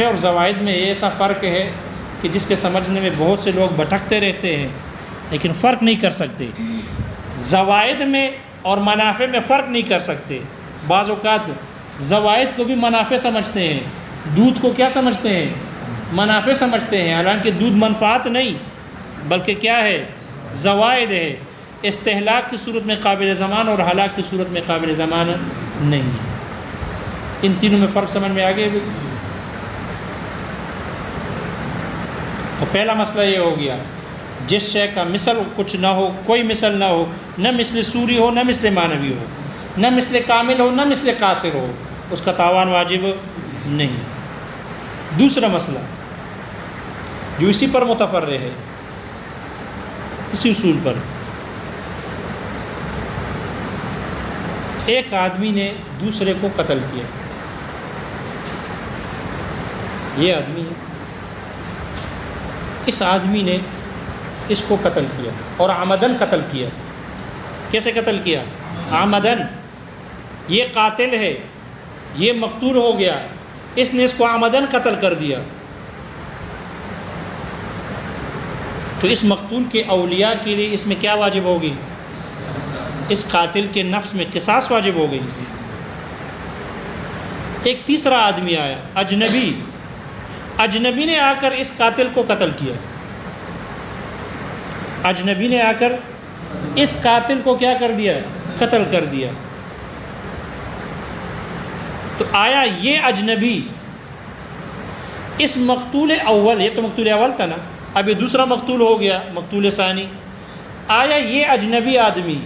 اور زوائد میں ایسا فرق ہے کہ جس کے سمجھنے میں بہت سے لوگ بھٹکتے رہتے ہیں لیکن فرق نہیں کر سکتے۔ زوائد میں اور منافع میں فرق نہیں کر سکتے۔ بعض اوقات زوائد کو بھی منافع سمجھتے ہیں، دودھ کو کیا سمجھتے ہیں؟ منافع سمجھتے ہیں، حالانکہ دودھ منفعت نہیں بلکہ کیا ہے؟ زوائد ہے۔ استہلاک کی صورت میں قابل زمان اور ہلاک کی صورت میں قابل زمان نہیں ہے۔ ان تینوں میں فرق سمجھ میں آ گیا۔ تو پہلا مسئلہ یہ ہو گیا، جس شے کا مثل کچھ نہ ہو، کوئی مثل نہ ہو، نہ مثل سوری ہو نہ مثل معنوی ہو، نہ مثل کامل ہو نہ مثل قاصر ہو، اس کا تاوان واجب نہیں۔ دوسرا مسئلہ جو اسی پر متفرع ہے، اسی اصول پر، ایک آدمی نے دوسرے کو قتل کیا، یہ آدمی ہے، اس آدمی نے اس کو قتل کیا اور عمدن قتل کیا۔ کیسے قتل کیا؟ عمدن۔ یہ قاتل ہے، یہ مقتول ہو گیا، اس نے اس کو عمدن قتل کر دیا، تو اس مقتول کے اولیاء کے لیے اس میں کیا واجب ہوگی؟ اس قاتل کے نفس میں قصاص واجب ہو گئی۔ ایک تیسرا آدمی آیا، اجنبی نے آ کر اس قاتل کو قتل کیا۔ اجنبی نے آ کر اس قاتل کو کیا کر دیا؟ قتل کر دیا۔ تو آیا یہ اجنبی اس مقتول اول، یہ تو مقتول اول تھا نا، اب یہ دوسرا مقتول ہو گیا، مقتول ثانی، آیا یہ اجنبی آدمی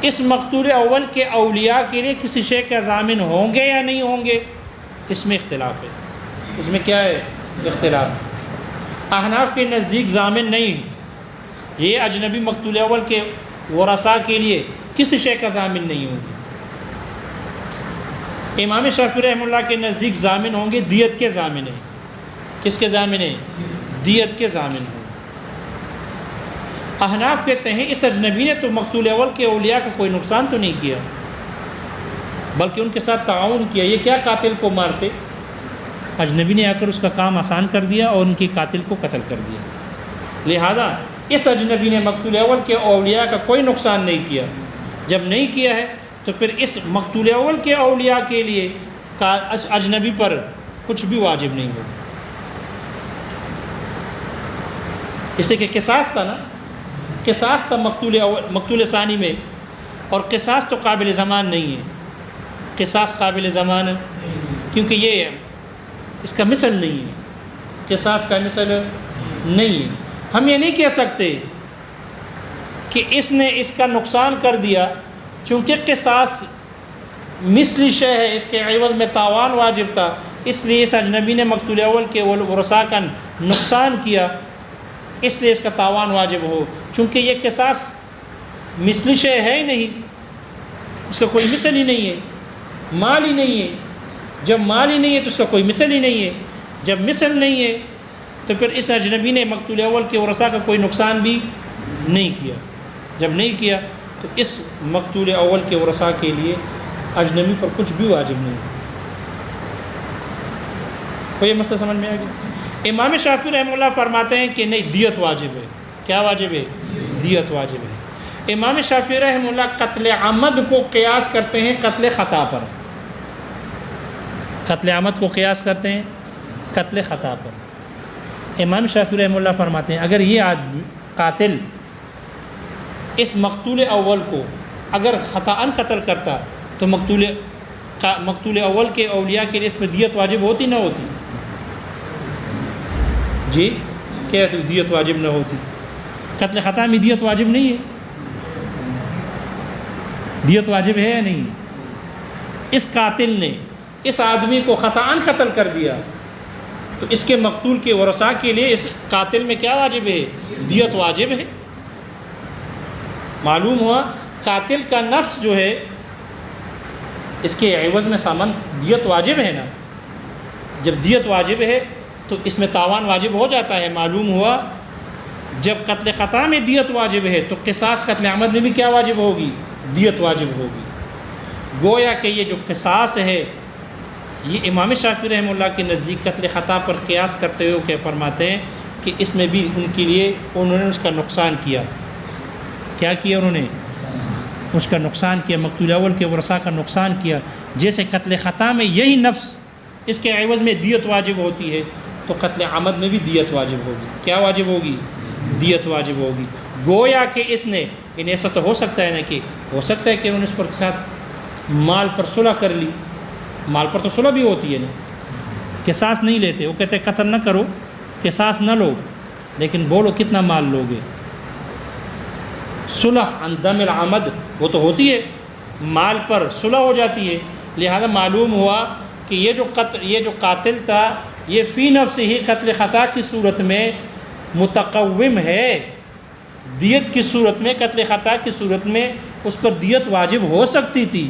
اس مقتول اول کے اولیاء کے لیے کسی شے کا ضامن ہوں گے یا نہیں ہوں گے؟ اس میں اختلاف ہے۔ اس میں کیا ہے؟ اختلاف۔ احناف کے نزدیک ضامن نہیں، یہ اجنبی مقتول اول کے ورثاء کے لیے کسی شے کا ضامن نہیں ہوں گے۔ امام شافعی رحمہ اللہ کے نزدیک ضامن ہوں گے، دیت کے ضامن ہیں۔ کس کے ضامن ہیں؟ دیت کے ضامن ہیں۔ احناف کہتے ہیں اس اجنبی نے تو مقتول اول کے اولیاء کا کوئی نقصان تو نہیں کیا بلکہ ان کے ساتھ تعاون کیا، یہ کیا قاتل کو مارتے؟ اجنبی نے آ کر اس کا کام آسان کر دیا اور ان کی قاتل کو قتل کر دیا۔ لہذا اس اجنبی نے مقتول اول کے اولیاء کا کوئی نقصان نہیں کیا۔ جب نہیں کیا ہے تو پھر اس مقتول اول کے اولیاء کے لیے اجنبی پر کچھ بھی واجب نہیں ہوگا، اس لیے کہ قصاص تھا نا، قصاص تھا مقتول ثانی میں، اور قصاص تو قابل زمان نہیں ہے۔ قصاص قابل زمان ہے کیونکہ یہ اس کا مثل نہیں ہے، قصاص کا مثل نہیں ہے۔ ہم یہ نہیں کہہ سکتے کہ اس نے اس کا نقصان کر دیا، چونکہ قصاص مثلی شے ہے، اس کے عوض میں تاوان واجب تھا، اس لیے اس اجنبی نے مقتول اول کے ورثاء کا نقصان کیا، اس لیے اس کا تاوان واجب ہو۔ چونکہ یہ قصاص مثلی شے ہے ہی نہیں، اس کا کوئی مثل ہی نہیں ہے، مال ہی نہیں ہے۔ جب مال ہی نہیں ہے تو اس کا کوئی مثل ہی نہیں ہے۔ جب مثل نہیں ہے تو پھر اس اجنبی نے مقتول اول کے ورثاء کا کوئی نقصان بھی نہیں کیا۔ جب نہیں کیا تو اس مقتول اول کے ورثاء کے لیے اجنبی پر کچھ بھی واجب نہیں۔ تو یہ مسئلہ سمجھ میں آ گیا۔ امام شافعی رحمہ اللہ فرماتے ہیں کہ نہیں، دیت واجب ہے۔ کیا واجب ہے؟ دیت واجب ہے۔ امام شافعی رحمہ اللہ قتل عمد کو قیاس کرتے ہیں قتل خطا پر۔ قتل عمد کو قیاس کرتے ہیں قتل خطا پر۔ امام شافعی رحمہ اللہ فرماتے ہیں اگر یہ قاتل اس مقتول اول کو اگر خطاً قتل کرتا تو مقتول اول کے اولیاء کے لیے اس پہ دیت واجب ہوتی نہ ہوتی؟ جی کیا دیت واجب نہ ہوتی؟ قتل خطا میں دیت واجب نہیں ہے؟ دیت واجب ہے یا نہیں؟ اس قاتل نے اس آدمی کو خطاً قتل کر دیا تو اس کے مقتول کے ورثاء کے لیے اس قاتل میں کیا واجب ہے؟ دیت واجب ہے۔ معلوم ہوا قاتل کا نفس جو ہے اس کے عوض میں سامان دیت واجب ہے نا۔ جب دیت واجب ہے تو اس میں تاوان واجب ہو جاتا ہے۔ معلوم ہوا جب قتل خطا میں دیت واجب ہے تو قصاص قتل عمد میں بھی کیا واجب ہوگی؟ دیت واجب ہوگی۔ گویا کہ یہ جو قصاص ہے یہ امام شافعی رحمہ اللہ کے نزدیک قتل خطا پر قیاس کرتے ہوئے کہ فرماتے ہیں کہ اس میں بھی ان کے لیے انہوں نے اس کا نقصان کیا. کیا کیا انہوں نے؟ اس کا نقصان کیا، مقتول اول کے ورثاء کا نقصان کیا. جیسے قتل خطا میں یہی نفس اس کے عوض میں دیت واجب ہوتی ہے، تو قتل عمد میں بھی دیت واجب ہوگی. کیا واجب ہوگی؟ دیت واجب ہوگی. گویا کہ اس نے ایسا تو ہو سکتا ہے نا، کہ ہو سکتا ہے کہ انہوں نے اس پر ساتھ مال پر صلح کر لی. مال پر تو صلح بھی ہوتی ہے نا، قصاص نہیں لیتے. وہ کہتے ہیں قتل نہ کرو، قصاص نہ لو، لیکن بولو کتنا مال لوگے. صلح عن دم العمد وہ تو ہوتی ہے، مال پر صلح ہو جاتی ہے. لہذا معلوم ہوا کہ یہ جو قاتل تھا یہ فی نفس ہی قتل خطا کی صورت میں متقوم ہے. دیت کی صورت میں، قتل خطا کی صورت میں اس پر دیت واجب ہو سکتی تھی.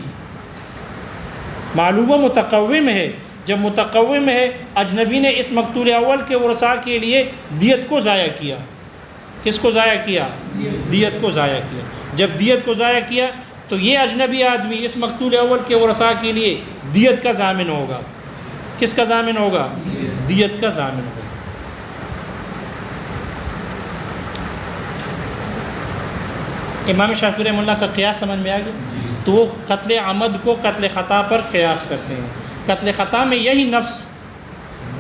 معلوم متقوم ہے. جب متقوم ہے، اجنبی نے اس مقتول اول کے ورثاء کے لیے دیت کو ضائع کیا. کس کو ضائع کیا؟ دیت کو ضائع کیا. جب دیت کو ضائع کیا تو یہ اجنبی آدمی اس مقتول اول کے ورثاء کے لیے دیت کا ضامن ہوگا. کس کا ضامن ہوگا؟ دیت کا ضامن ہوگا. امام شافعی رحمہ اللہ کا قیاس سمجھ میں آ گیا؟ تو وہ قتل عمد کو قتل خطا پر قیاس کرتے ہیں. قتل خطا میں یہی نفس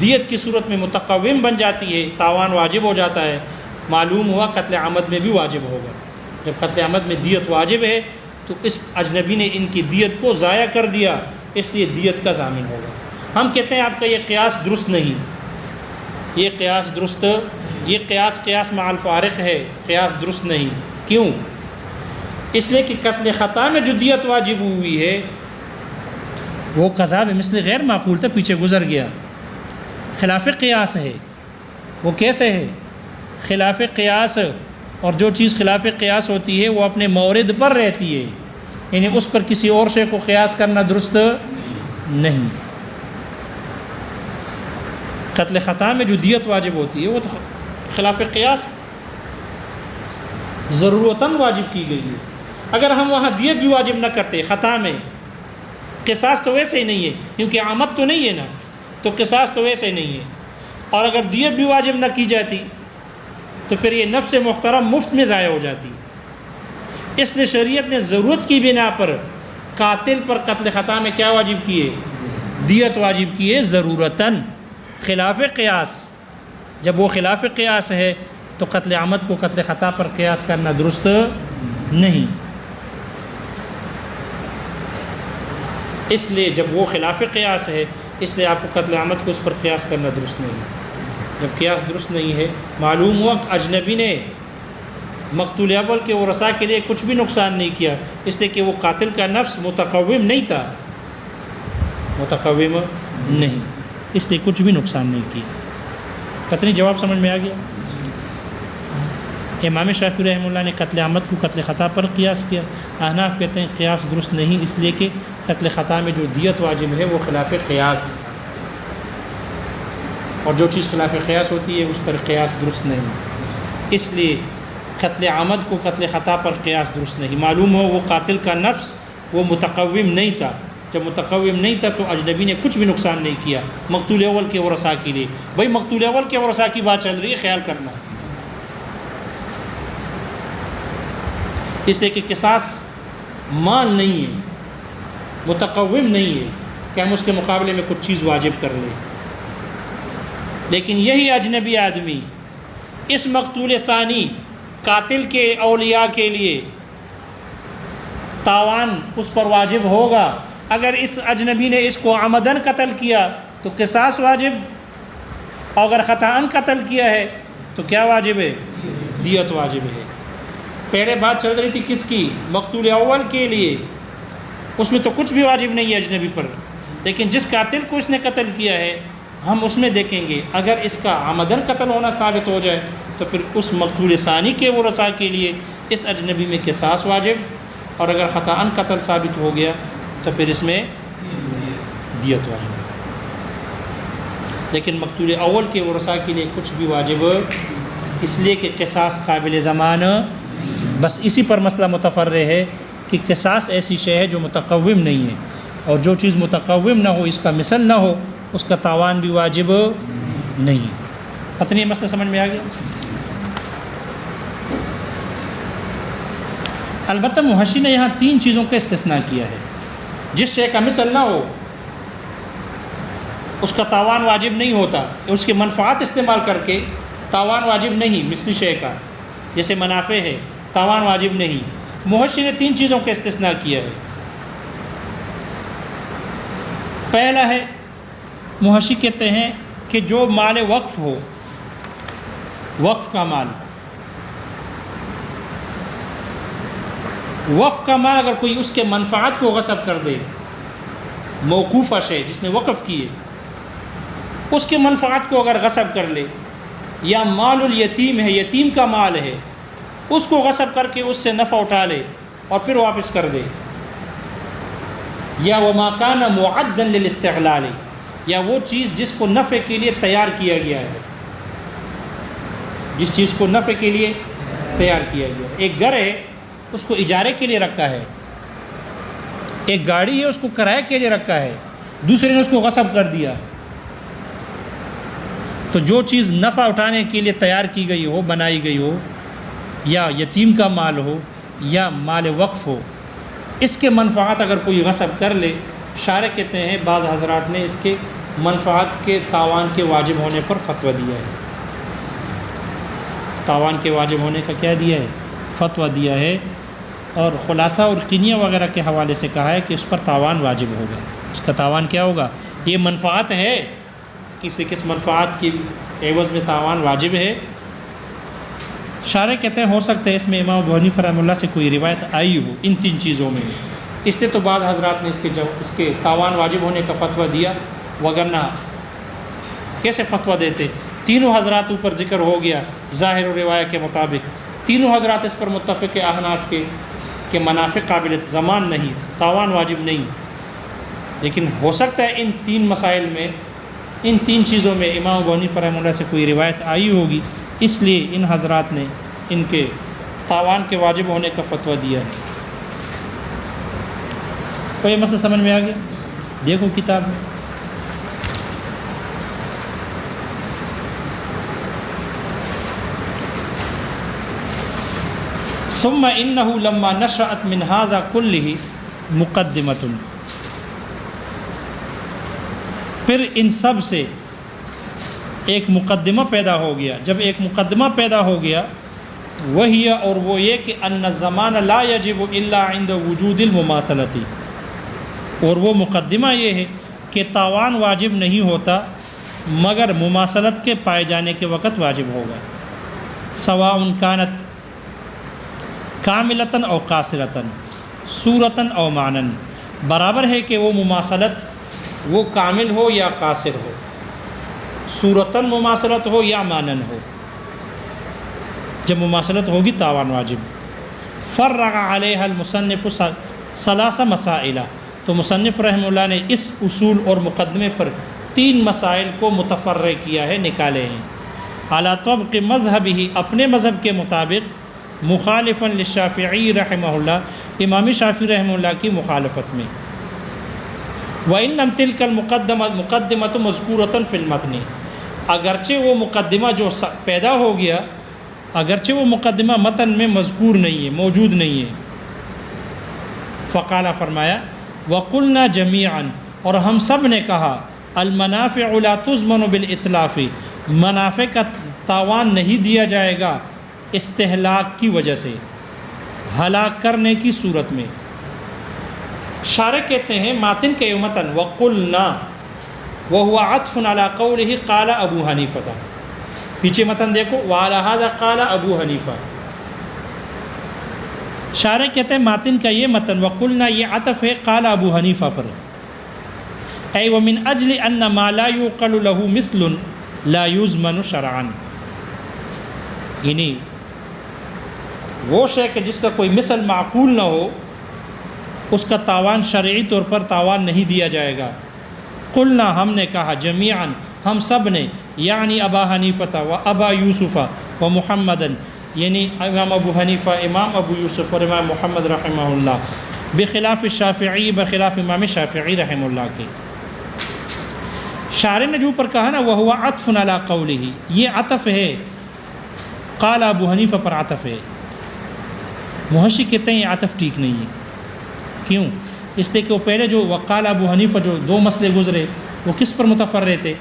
دیت کی صورت میں متقوم بن جاتی ہے، تاوان واجب ہو جاتا ہے. معلوم ہوا قتل عمد میں بھی واجب ہوگا. جب قتل عمد میں دیت واجب ہے تو اس اجنبی نے ان کی دیت کو ضائع کر دیا، اس لیے دیت کا ضامن ہوگا. ہم کہتے ہیں آپ کا یہ قیاس درست نہیں. یہ قیاس مع الفارق ہے، قیاس درست نہیں. کیوں؟ اس لیے کہ قتل خطا میں جو دیت واجب ہوئی ہے وہ قضا مثل غیر معقول تھا، پیچھے گزر گیا. خلاف قیاس ہے. وہ کیسے ہے؟ خلاف قیاس. اور جو چیز خلاف قیاس ہوتی ہے وہ اپنے مورد پر رہتی ہے، یعنی اس پر کسی اور شے کو قیاس کرنا درست نہیں. قتل خطا میں جو دیت واجب ہوتی ہے وہ تو خلاف قیاس ضرورتاً واجب کی گئی ہے. اگر ہم وہاں دیت بھی واجب نہ کرتے خطا میں، قصاص تو ویسے ہی نہیں ہے کیونکہ عمد تو نہیں ہے نا، تو قصاص تو ویسے ہی نہیں ہے. اور اگر دیت بھی واجب نہ کی جاتی تو پھر یہ نفس محترم مفت میں ضائع ہو جاتی. اس لیے شریعت نے ضرورت کی بنا پر قاتل پر قتل خطا میں کیا واجب کیے؟ دیت واجب کیے ضرورتاً. خلاف قیاس، جب وہ خلاف قیاس ہے تو قتل عمد کو قتل خطا پر قیاس کرنا درست نہیں. اس لیے جب وہ خلاف قیاس ہے اس لیے آپ کو قتل عمد کو اس پر قیاس کرنا درست نہیں. جب قیاس درست نہیں ہے، معلوم ہوا کہ اجنبی نے مقتول اول کے ورثاء کے لیے کچھ بھی نقصان نہیں کیا، اس لیے کہ وہ قاتل کا نفس متقوم نہیں تھا، متقوم نہیں، اس لیے کچھ بھی نقصان نہیں کیا. قطعی جواب سمجھ میں آ گیا؟ امام شافعی رحمہ اللہ نے قتل عمد کو قتل خطا پر قیاس کیا. احناف کہتے ہیں قیاس درست نہیں، اس لیے کہ قتل خطا میں جو دیت واجب ہے وہ خلاف قیاس، اور جو چیز خلاف قیاس ہوتی ہے اس پر قیاس درست نہیں. اس لیے قتل عمد کو قتل خطا پر قیاس درست نہیں. معلوم ہو وہ قاتل کا نفس وہ متقوم نہیں تھا. جب متقوم نہیں تھا تو اجنبی نے کچھ بھی نقصان نہیں کیا مقتول اول کے ورثاء کے لیے. بھائی مقتول اول کے ورثاء کی بات چل رہی ہے، خیال کرنا. اس لیے کہ قصاص مال نہیں ہے، متقوم نہیں ہے کہ ہم اس کے مقابلے میں کچھ چیز واجب کر لیں. لیکن یہی اجنبی آدمی اس مقتول ثانی قاتل کے اولیاء کے لیے تاوان اس پر واجب ہوگا. اگر اس اجنبی نے اس کو عمدن قتل کیا تو قصاص واجب، اور اگر خطاً قتل کیا ہے تو کیا واجب ہے؟ دیت واجب ہے. پہلے بات چل رہی تھی کس کی؟ مقتول اول کے لیے. اس میں تو کچھ بھی واجب نہیں ہے اجنبی پر، لیکن جس قاتل کو اس نے قتل کیا ہے ہم اس میں دیکھیں گے اگر اس کا عمدن قتل ہونا ثابت ہو جائے تو پھر اس مقتول ثانی کے ورثاء کے لیے اس اجنبی میں قصاص واجب، اور اگر خطاً قتل ثابت ہو گیا تو پھر اس میں دیت واجب. لیکن مقتول اول کے ورثاء کے لیے کچھ بھی واجب، اس لیے کہ قصاص قابل زمان. بس اسی پر مسئلہ متفرع ہے کہ قصاص ایسی شے ہے جو متقوم نہیں ہے. اور جو چیز متقوم نہ ہو، اس کا مثل نہ ہو، اس کا تاوان بھی واجب نہیں۔ اتنی مسئلہ سمجھ میں آ گیا؟ البتہ محشی نے یہاں 3 چیزوں کا استثناء کیا ہے۔ جس شے کا مثل نہ ہو اس کا تاوان واجب نہیں ہوتا، اس کی منفعت استعمال کر کے تاوان واجب نہیں، مثلی شے کا جیسے منافع ہے، تاوان واجب نہیں۔ محشی نے 3 چیزوں کا استثناء کیا ہے۔ پہلا ہے، محشی کہتے ہیں کہ جو مال وقف ہو، وقف کا مال، وقف کا مال اگر کوئی اس کے منفعت کو غصب کر دے، موقوفہ شے جس نے وقف کیے اس کے منفعت کو اگر غصب کر لے، یا مال الیتیم ہے، یتیم کا مال ہے، اس کو غصب کر کے اس سے نفع اٹھا لے اور پھر واپس کر دے، یا وما کان معدا للاستغلال، یا وہ چیز جس کو نفع کے لیے تیار کیا گیا ہے، جس چیز کو نفع کے لیے تیار کیا گیا ہے۔ ایک گھر ہے، اس کو اجارے کے لیے رکھا ہے، ایک گاڑی ہے، اس کو کرائے کے لیے رکھا ہے، دوسرے نے اس کو غصب کر دیا، تو جو چیز نفع اٹھانے کے لیے تیار کی گئی ہو، بنائی گئی ہو، یا یتیم کا مال ہو یا مال وقف ہو، اس کے منفعات اگر کوئی غصب کر لے، شارع کہتے ہیں بعض حضرات نے اس کے منفعات کے تاوان کے واجب ہونے پر فتویٰ دیا ہے، تاوان کے واجب ہونے کا کیا دیا ہے؟ فتویٰ دیا ہے، اور خلاصہ اور قنیہ وغیرہ کے حوالے سے کہا ہے کہ اس پر تاوان واجب ہوگا۔ اس کا تاوان کیا ہوگا؟ یہ منفعت ہے، کس منفعت کی عوض میں تاوان واجب ہے۔ شارع کہتے ہیں ہو سکتا ہے اس میں امام ابو حنیفہ رحمہ اللہ سے کوئی روایت آئی ہو ان 3 چیزوں میں، اس لیے تو بعض حضرات نے اس کے تاوان واجب ہونے کا فتویٰ دیا، وگرنہ کیسے فتویٰ دیتے؟ تینوں حضرات اوپر ذکر ہو گیا ظاہر و روایت کے مطابق، تینوں حضرات اس پر متفق احناف کے کہ منافع قابل ضمان نہیں، تاوان واجب نہیں، لیکن ہو سکتا ہے ان 3 مسائل میں، ان 3 چیزوں میں امام ابو حنیفہ رحمہ اللہ سے کوئی روایت آئی ہوگی، اس لیے ان حضرات نے ان کے تاوان کے واجب ہونے کا فتویٰ دیا ہے۔ تو یہ مسئلہ سمجھ میں آ گیا؟ دیکھو کتاب میں ثم انه لما نشأت من هذا كله مقدمۃ، پھر ان سب سے ایک مقدمہ پیدا ہو گیا۔ جب ایک مقدمہ پیدا ہو گیا، وہی اور وہ یہ کہ ان الزمان لا یجب الا عند وجود المماثلۃ، اور وہ مقدمہ یہ ہے کہ تاوان واجب نہیں ہوتا مگر مماثلت کے پائے جانے کے وقت واجب ہوگا، سواء کانت کاملتاً او قاصرتاً، صورتاً او معنن، برابر ہے کہ وہ مماثلت وہ کامل ہو یا قاصر ہو، صورتاً مماثلت ہو یا معنن ہو۔ جب مماثلت ہوگی تاوان واجب۔ فرغ علیہ المصنف 3 مسائل، تو مصنف رحمہ اللہ نے اس اصول اور مقدمے پر 3 مسائل کو متفرع کیا ہے، نکالے ہیں، علی طبق مذہبہ، اپنے مذہب کے مطابق، مخالفاً للشافعی رحمہ اللہ، امام شافعی رحمہ اللہ کی مخالفت میں۔ وَإِنَّ تِلْكَ الْمُقَدِّمَةُ مَذْكُورَةً فِي الْمَتْنِ، اگرچہ وہ مقدمہ جو پیدا ہو گیا، اگرچہ وہ مقدمہ متن میں مذکور نہیں ہے، موجود نہیں ہے۔ فقال، فرمایا، وَقُلْنَا جَمِيعًا، اور ہم سب نے کہا، الْمَنَافِعُ لَا تُضْمَنُ بِالْإِتْلَافِ، منافع کا تاوان نہیں دیا جائے گا استہلاک کی وجہ سے، ہلاک کرنے کی صورت میں۔ شارح کہتے ہیں ماتن کے متن وَقُلْنَا وَهُوَ عَطْفٌ عَلَىٰ قَوْلِهِ قَالَ ابو حنیفہ، پیچھے متن دیکھو، وَعَلَىٰ هَذَا قَالَ ابو حنیفہ۔ شارح کہتے ہیں ماتن کا یہ متن وَقُلْنَا یہ عطف ہے قال ابو حنیفہ پر، اے وَمِنْ أَجْلِ أَنَّ مَا لَا يُقَلُ لَهُ مِثْلٌ لَا يُزْمَنُ شَرْعًا، یعنی وہ شے کہ جس کا کوئی مثل معقول نہ ہو، اس کا تاوان شرعی طور پر تاوان نہیں دیا جائے گا۔ قلنا، ہم نے کہا، جمیعاً، ہم سب نے، یعنی ابا حنیفہ و ابا یوسف و محمدن، یعنی امام ابو حنیفہ، امام ابو یوسف اور امام محمد رحمہ اللہ، بخلاف الشافعی، بخلاف امام شافعی رحمہ اللہ کے۔ شارح نے جو اوپر کہا نا وَهُوَ عَطْفٌ عَلَىٰ قَوْلِهِ، یہ عطف ہے، قال ابو حنیفہ پر عطف ہے۔ محشی کہتے ہیں یہ عطف ٹھیک نہیں ہے، کیوں؟ اس لیے کہ وہ پہلے جو وقال ابو حنیفہ جو دو مسئلے گزرے وہ کس پر متفرع تھے؟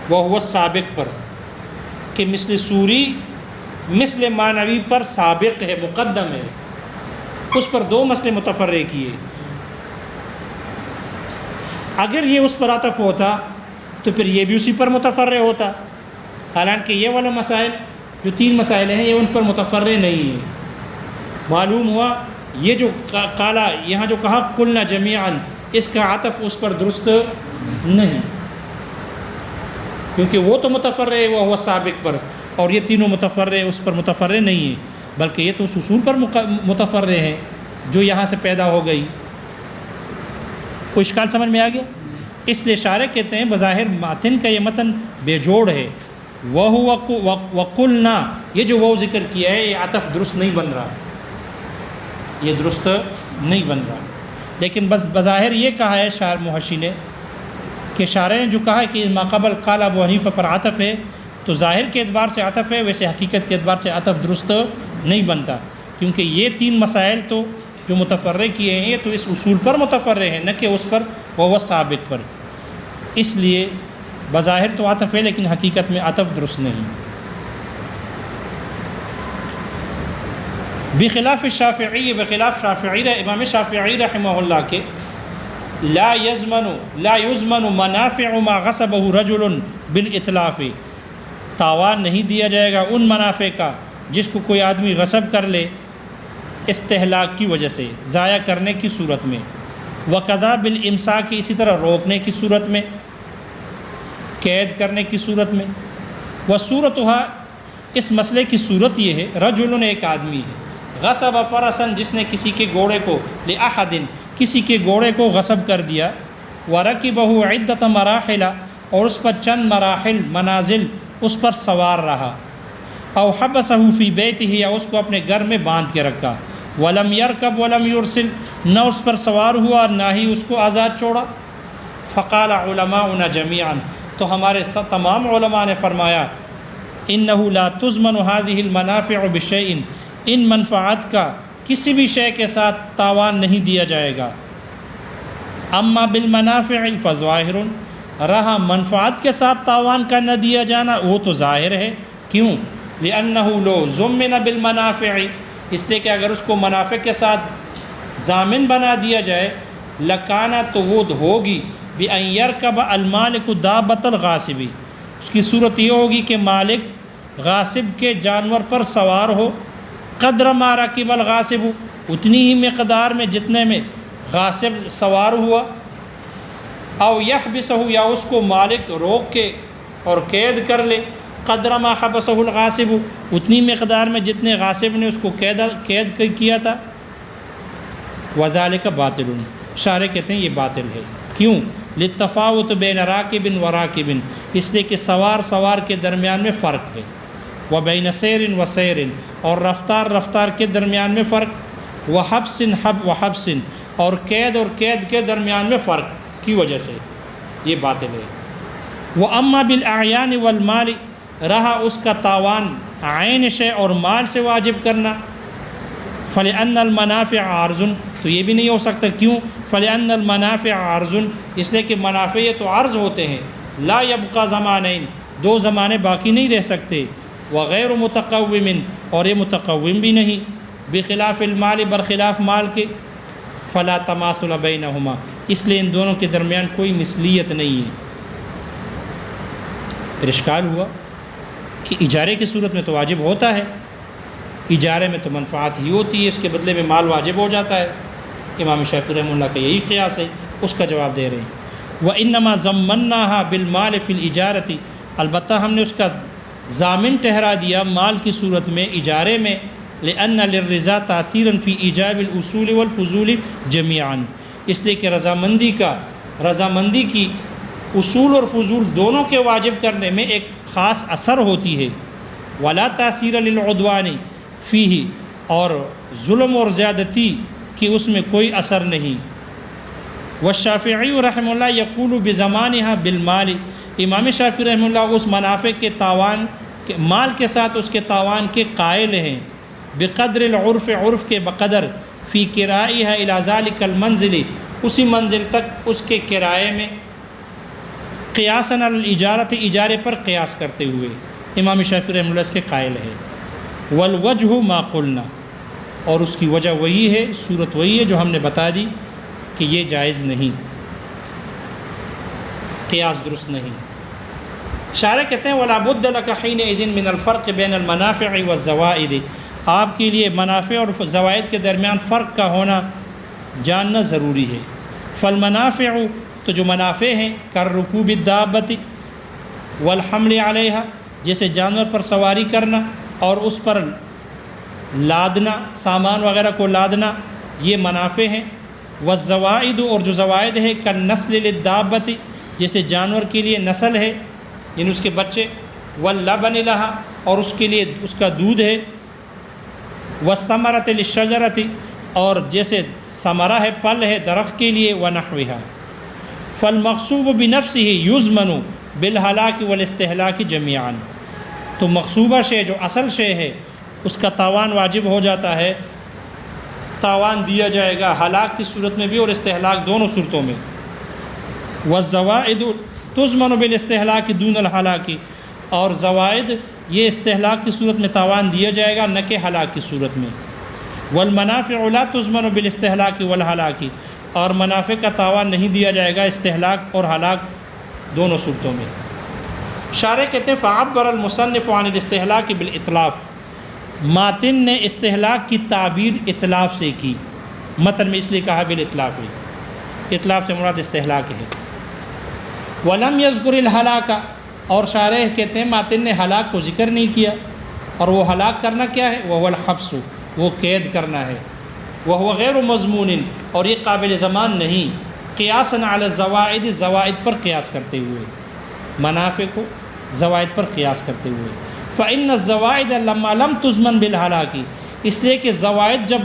وَهُوَ السابق پر، کہ مثل سوری مثل معنوی پر سابق ہے، مقدم ہے، اس پر دو مسئلے متفرع کیے۔ اگر یہ اس پر عطف ہوتا تو پھر یہ بھی اسی پر متفرع ہوتا، حالانکہ یہ والا مسائل جو تین مسائل ہیں یہ ان پر متفرع نہیں ہے۔ معلوم ہوا یہ جو قالا یہاں جو کہا قلنا جمیعا، اس کا عطف اس پر درست نہیں، کیونکہ وہ تو متفرع ہے وہ سابق پر، اور یہ تینوں متفرع اس پر متفرع نہیں ہیں، بلکہ یہ تو اس اصول پر متفرع ہیں جو یہاں سے پیدا ہو گئی۔ کوئی اشکال سمجھ میں آ گیا؟ اس لیے شارح کہتے ہیں بظاہر متن کا یہ متن بے جوڑ ہے، وَقُلْنَا یہ جو وہ ذکر کیا ہے یہ عطف درست نہیں بن رہا، یہ درست نہیں بن رہا، لیکن بس بظاہر یہ کہا ہے شارح محشی نے کہ شارح نے جو کہا ہے کہ ماقبل قال ابو حنیفہ پر عطف ہے تو ظاہر کے اعتبار سے عطف ہے، ویسے حقیقت کے اعتبار سے عطف درست نہیں بنتا، کیونکہ یہ تین مسائل تو جو متفرع کیے ہیں یہ تو اس اصول پر متفرع ہیں، نہ کہ اس پر وہ سابق پر، اس لیے بظاہر تو عطف ہے لیکن حقیقت میں عطف درست نہیں۔ بخلاف الشافعی، بخلاف شافعی امام شافعی رحمہ اللہ کے لا یضمن منافع ما غصبہ رجل بالاطلاف، تاوان نہیں دیا جائے گا ان منافع کا جس کو کوئی آدمی غصب کر لے استہلاک کی وجہ سے، ضائع کرنے کی صورت میں، وقضا بالامساک، اسی طرح روکنے کی صورت میں، قید کرنے کی صورت میں۔ وصورتها، اس مسئلے کی صورت یہ ہے، رجل ایک آدمی ہے، غصب فرسن جس نے کسی کے گھوڑے کو، لأحد کسی کے گھوڑے کو غصب کر دیا، ورکبہ عدت مراحل اور اس پر چند مراحل منازل اس پر سوار رہا، او حبسہ فی بیتہ یا اس کو اپنے گھر میں باندھ کے رکھا، ولم یرکب ولم یرسل نہ اس پر سوار ہوا اور نہ ہی اس کو آزاد چھوڑا۔ فقال علماؤنا جمیعا، تو ہمارے تمام علماء نے فرمایا انہ لا تضمن هذه المنافع بشیء، ان منفعات کا کسی بھی شے کے ساتھ تاوان نہیں دیا جائے گا۔ اما بالمنافع فظاہر، رہا منفعات کے ساتھ تاوان کا نہ دیا جانا وہ تو ظاہر ہے، کیوں؟ لأنہ لو ضمن بالمنافع، اس لیے کہ اگر اس کو منافع کے ساتھ ضامن بنا دیا جائے، لکانا تو وہ ہوگی بأن یرکب المالک دابۃ الغاصب، اس کی صورت یہ ہوگی کہ مالک غاصب کے جانور پر سوار ہو، قدر ما رکب الغاصب، اتنی ہی مقدار میں جتنے میں غاصب سوار ہوا، او یحبسہ یا اس کو مالک روک کے اور قید کر لے، قدر ما حبسہ الغاصب، اتنی مقدار میں جتنے غاصب نے اس کو قید کیا تھا۔ وذالک باطل، شارح کہتے ہیں یہ باطل ہے، کیوں؟ للتفاوت بین راکب و راکب، اس لیے کہ سوار کے درمیان میں فرق ہے، وبین سیر و سیر، اور رفتار کے درمیان میں فرق، وحبس وحبس، اور قید کے درمیان میں فرق کی وجہ سے یہ باطل ہے۔ وَأَمَّا بِالْأَعْيَانِ وَالْمَالِ، رہا اس کا تاوان عین شے اور مال سے واجب کرنا، فَلِأَنَّ الْمَنَافِعَ عَرْضٌ، تو یہ بھی نہیں ہو سکتا، کیوں؟ فَلِأَنَّ الْمَنَافِعَ عَرْضٌ، اس لیے کہ منافع یہ تو عرض ہوتے ہیں، لا يبقى زمانین، دو زمانے باقی نہیں رہ سکتے، وغیر متقوم، اور یہ متقوم بھی نہیں، بخلاف المال، برخلاف مال کے، فلا تماثل بینہما، اس لیے ان دونوں کے درمیان کوئی مثلیت نہیں ہے۔ پھر اشکال ہوا کہ اجارے کی صورت میں تو واجب ہوتا ہے، اجارے میں تو منفعت ہی ہوتی ہے، اس کے بدلے میں مال واجب ہو جاتا ہے، امام شافعی رحمہ اللہ کا یہی قیاس ہے، اس کا جواب دے رہے ہیں۔ وَإِنَّمَا ضَمَّنَّاهَا بِالْمَالِ فِي الْإِجَارَةِ، البتہ ہم نے اس کا ضامن ٹھہرا دیا مال کی صورت میں اجارے میں، لِأَنَّ لِلرِّضَا تَأْثِيرًا فِي إِيجَابِ الْأُصُولِ وَالْفُضُولِ جَمِيعًا، اس لیے کہ رضامندی کی اصول اور فضول دونوں کے واجب کرنے میں ایک خاص اثر ہوتی ہے، وَلَا تَأْثِيرَ لِلْعُدْوَانِ فِيهِ، اور ظلم اور زیادتی کہ اس میں کوئی اثر نہیں۔ والشافعی رحمہ اللہ یقول بزمانها بالمال، امام شافعی رحمہ اللہ اس منافع کے تاوان کے مال کے ساتھ اس کے تاوان کے قائل ہیں، بقدر العرف، عرف کے بقدر، فی کرائها الی ذلک المنزل، اسی منزل تک اس کے کرائے میں، قیاساً علی الاجارۃ، اجارے پر قیاس کرتے ہوئے امام شافعی رحمہ اللہ اس کے قائل ہے۔ والوجہ ما قلنا، اور اس کی وجہ وہی ہے، صورت وہی ہے جو ہم نے بتا دی کہ یہ جائز نہیں، قیاس درست نہیں۔ شارح کہتے ہیں وَلَا بُدَّ لَكَ حِينَئِذٍ مِنَ الْفَرْقِ بَيْنَ الْمَنَافِعِ وَالزَّوَائِدِ، آپ کے لیے منافع اور زوائد کے درمیان فرق کا ہونا جاننا ضروری ہے۔ فالمنافع، تو جو منافع ہیں، کالرکوب الدابۃ والحمل علیہا، جیسے جانور پر سواری کرنا اور اس پر لادنا، سامان وغیرہ کو لادنا، یہ منافع ہیں۔ والزوائد، اور جو زوائد ہے، کالنسل للدابۃ، جیسے جانور کے لیے نسل ہے، یعنی اس کے بچے، واللبن لہا، اور اس کے لیے اس کا دودھ ہے، والثمرۃ للشجرۃ، اور جیسے ثمرہ ہے، پھل ہے درخت کے لیے، ونحوہا۔ فالمغصوب بنفسہ یضمن بالہلاک والاستہلاک جمیعا، تو مغصوبہ شے جو اصل شے ہے اس کا تاوان واجب ہو جاتا ہے، تاوان دیا جائے گا ہلاک کی صورت میں بھی اور استہلاک دونوں صورتوں میں۔ والزوائد تضمن بالاستہلاک دون الہلاک، اور زوائد یہ استہلاک کی صورت میں تاوان دیا جائے گا، نہ کہ ہلاک کی صورت میں۔ والمنافع لا تضمن بالاستہلاک والہلاک، اور منافع کا تاوان نہیں دیا جائے گا استہلاک اور ہلاک دونوں صورتوں میں۔ شارح کہتے ہیں فعبر المصنف عن الاستہلاک بالاطلاف، ماتن نے استہلاک کی تعبیر اطلاف سے کی، متن میں اس لیے کہا بالاطلاف، اطلاف سے مراد استہلاک ہے۔ ولم یذکر الہلاک، اور شارح کہتے ہیں ماتن نے ہلاک کو ذکر نہیں کیا، اور وہ ہلاک کرنا کیا ہے؟ وہ الحبس، وہ قید کرنا ہے، وہ غیر مضمون، اور یہ قابل ضمان نہیں، قیاساً علی الزوائد، زوائد پر قیاس کرتے ہوئے، منافع کو زوائد پر قیاس کرتے ہوئے۔ فإن الزوائد لما لم تضمن بالہلاک، اس لیے کہ زوائد جب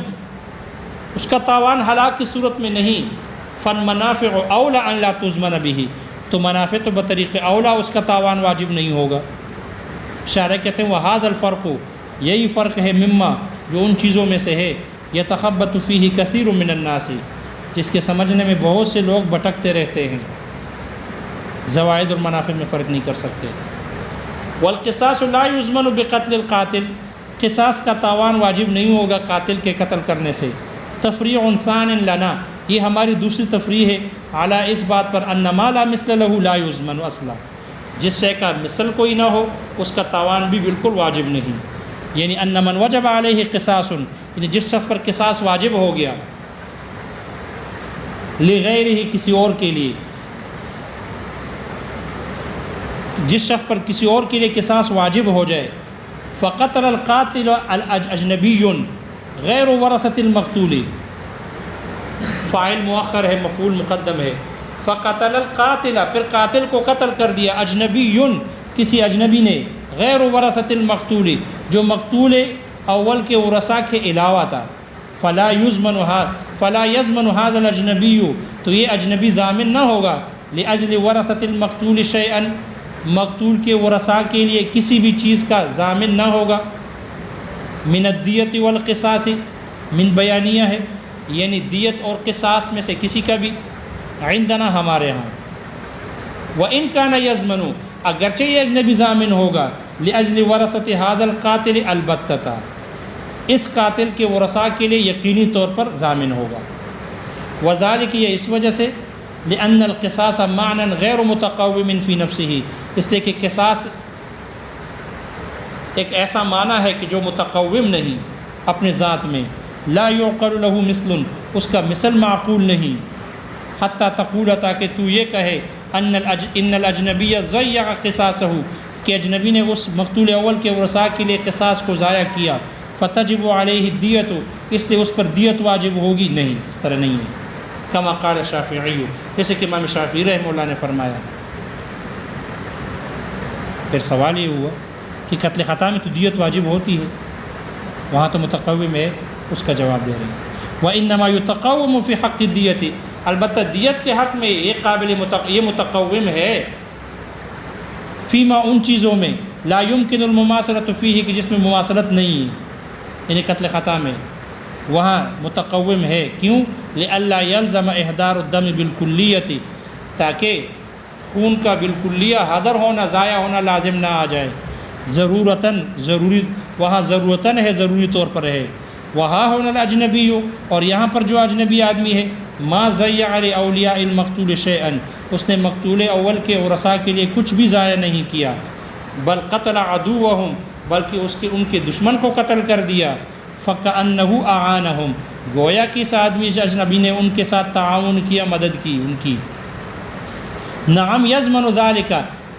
اس کا تاوان ہلاک کی صورت میں نہیں، فالمنافع اولا ان لا تضمن به، تو منافع تو بطریق اولا اس کا تاوان واجب نہیں ہوگا۔ شارح کہتے ہیں وہذا الفرق، یہی فرق ہے، مما، جو ان چیزوں میں سے ہے، یتخبط فیہ کثیر من الناس، جس کے سمجھنے میں بہت سے لوگ بھٹکتے رہتے ہیں، زوائد اور منافع میں فرق نہیں کر سکتے۔ والقصاص لا یضمن بقتل القاتل، قصاص کا تاوان واجب نہیں ہوگا قاتل کے قتل کرنے سے۔ تفریع ثان لنا، یہ ہماری دوسری تفریح ہے، علی اس بات پر ان ما لا مثل له لا یضمن اصلا، جس شے کا مثل کوئی نہ ہو اس کا تاوان بھی بالکل واجب نہیں، یعنی ان من وجب علیہ قصاص، یعنی جس شخص پر قصاص واجب ہو گیا، لغیرہ، کسی اور کے لیے، جس شخص پر کسی اور کے لیے قصاص واجب ہو جائے، فقتل القاتل اجنبی غیر ورثۃ المقتول، فاعل مؤخر ہے، مفعول مقدم ہے، فقتل القاتل، پھر قاتل کو قتل کر دیا، اجنبی، کسی اجنبی نے، غیر ورثۃ المقتول، جو مقتول اول کے ورثاء کے علاوہ تھا، فلا یضمن هذا الاجنبی، تو یہ اجنبی ضامن نہ ہوگا، لاجل ورثۃ المقتول شیئا، مقتول کے ورثاء کے لیے کسی بھی چیز کا ضامن نہ ہوگا، من الدیت والقصاص، من بیانیہ ہے، یعنی دیت اور قصاص میں سے کسی کا بھی، عندنا، ہمارے ہاں، وَإِن كَانَ يَضْمَنُ، اگرچہ یہ اجنبی ضامن ہوگا، لِأَجْلِ وَرَثَةِ هَذَا الْقَاتِلِ الْبَتَّةَ، اس قاتل کے ورثاء کے لیے یقینی طور پر ضامن ہوگا، وذلك، یہ اس وجہ سے، لأن القصاص معنى غیر متقوم فی نفسه، اس لیے کہ قصاص ایک ایسا معنی ہے کہ جو متقوم نہیں اپنے ذات میں، لا يعقل له مثل، اس کا مثل معقول نہیں، حتیٰ تقول، تاکہ تو یہ کہے، ان الاجنبی ضیع قصاصہ، کہ اجنبی نے اس مقتول اول کے ورثاء کے لیے قصاص کو ضائع کیا، فتجب علیہ الدیت، اس لیے اس پر دیت واجب ہوگی، نہیں، اس طرح نہیں ہے، کما قال شافعی، جیسے کہ امام شافعی رحمہ اللہ نے فرمایا۔ پھر سوال یہ ہوا کہ قتل خطا میں تو دیت واجب ہوتی ہے، وہاں تو متقوم ہے، اس کا جواب دے رہے ہیں وَإِنَّمَا يُتَقَوَّمُ فِي حَقِّ الدِّيَةِ، البتہ دیت کے حق میں یہ متقوم ہے، فیما ان چیزوں میں لا يمكن المماثلة فيه کہ جس میں مماثلت نہیں ہے، یعنی قتل خطا میں وہاں متقوم ہے. کیوں؟ لئلا يلزم احضار الدم بالکلیت، تاکہ خون کا بالکلیہ حاضر ہونا، ضائع ہونا لازم نہ آ جائے. ضرورتاً، ضروری، وہاں ضرورتاً ہے، ضروری طور پر ہے. وہاں ہونا الاجنبی ہو، اور یہاں پر جو اجنبی آدمی ہے، ما ضیع اولیاء المقتول شیئا، اس نے مقتول اول کے ورثاء کے لیے کچھ بھی ضائع نہیں کیا. بل قتل عدوہم، بلکہ ان کے دشمن کو قتل کر دیا. فکأنہ اعانہم، گویا کہ اس آدمی اجنبی نے ان کے ساتھ تعاون کیا، مدد کی ان کی. نعم یضمن ذالک،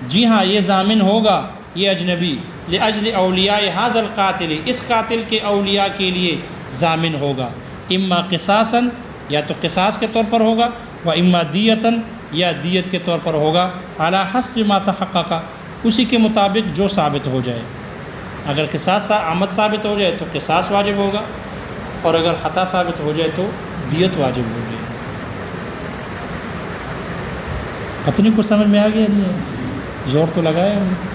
جی ہاں یہ ضامن ہوگا یہ اجنبی، لاجل اولیاء ھذا القاتل، اس قاتل کے اولیاء کے لیے ضامن ہوگا. اما قصاصاً، یا تو قصاص کے طور پر ہوگا، و اما دیتاً، یا دیت کے طور پر ہوگا. علی حسب ما تحقق، اسی کے مطابق جو ثابت ہو جائے. اگر قصاص عمد ثابت ہو جائے تو قصاص واجب ہوگا، اور اگر خطا ثابت ہو جائے تو دیت واجب ہو جائے. پتہ نہیں کچھ سمجھ میں آ گیا؟ نہیں زور تو لگایا ہم نے.